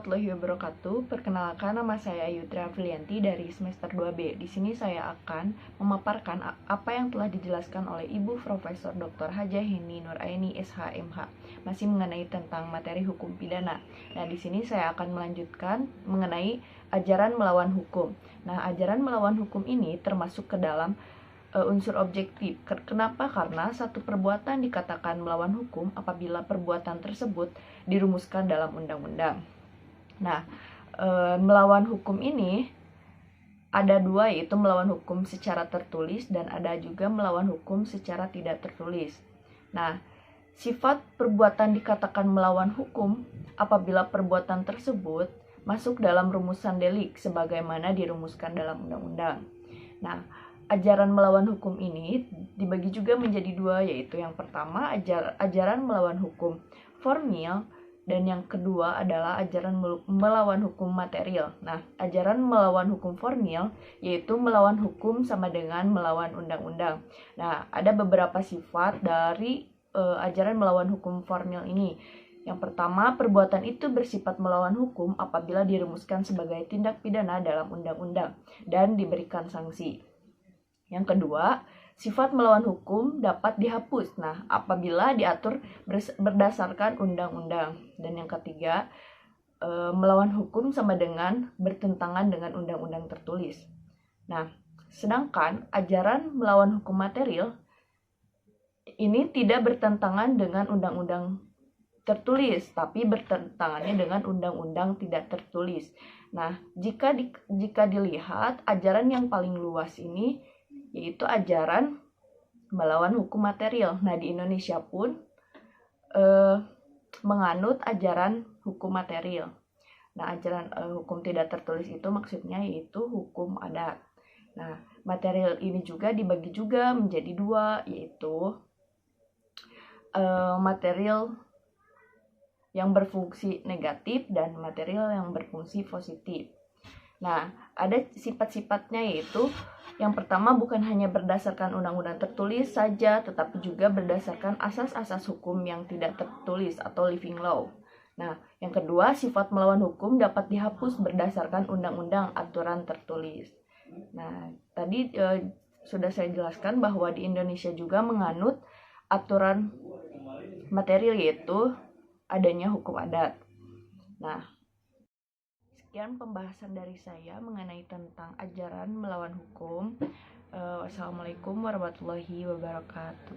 warahmatullahi wabarakatuh. Perkenalkan, nama saya Yutra Afrilianti dari semester 2B. Di sini saya akan memaparkan apa yang telah dijelaskan oleh Ibu Profesor Dr. Hajah Heni Nuraini SHMH, masih mengenai tentang materi hukum pidana. Nah, di sini saya akan melanjutkan mengenai ajaran melawan hukum. Nah, ajaran melawan hukum ini termasuk ke dalam unsur objektif. Kenapa? Karena satu perbuatan dikatakan melawan hukum apabila perbuatan tersebut dirumuskan dalam undang-undang. Nah, melawan hukum ini ada dua, yaitu melawan hukum secara tertulis dan ada juga melawan hukum secara tidak tertulis. Nah, sifat perbuatan dikatakan melawan hukum apabila perbuatan tersebut masuk dalam rumusan delik sebagaimana dirumuskan dalam undang-undang. Nah, ajaran melawan hukum ini dibagi juga menjadi dua, yaitu yang pertama ajaran melawan hukum formil dan yang kedua adalah ajaran melawan hukum material. Nah, ajaran melawan hukum formil yaitu melawan hukum sama dengan melawan undang-undang. Nah, ada beberapa sifat dari ajaran melawan hukum formil ini. Yang pertama, perbuatan itu bersifat melawan hukum apabila dirumuskan sebagai tindak pidana dalam undang-undang dan diberikan sanksi. Yang kedua, sifat melawan hukum dapat dihapus. Nah, apabila diatur berdasarkan undang-undang. Dan yang ketiga, melawan hukum sama dengan bertentangan dengan undang-undang tertulis. Nah, sedangkan ajaran melawan hukum material ini tidak bertentangan dengan undang-undang tertulis, tapi bertentangannya dengan undang-undang tidak tertulis. Nah, jika dilihat ajaran yang paling luas ini yaitu ajaran melawan hukum material. Nah, di Indonesia pun menganut ajaran hukum material. Nah, ajaran hukum tidak tertulis itu maksudnya yaitu hukum adat. Nah, material ini juga dibagi juga menjadi dua, yaitu material yang berfungsi negatif dan material yang berfungsi positif. Nah, ada sifat-sifatnya, yaitu yang pertama bukan hanya berdasarkan undang-undang tertulis saja, tetapi juga berdasarkan asas-asas hukum yang tidak tertulis atau living law. Nah, yang kedua, sifat melawan hukum dapat dihapus berdasarkan undang-undang aturan tertulis. Nah, tadi sudah saya jelaskan bahwa di Indonesia juga menganut aturan material, yaitu adanya hukum adat. Nah, sekian pembahasan dari saya mengenai tentang ajaran melawan hukum. Wassalamualaikum warahmatullahi wabarakatuh.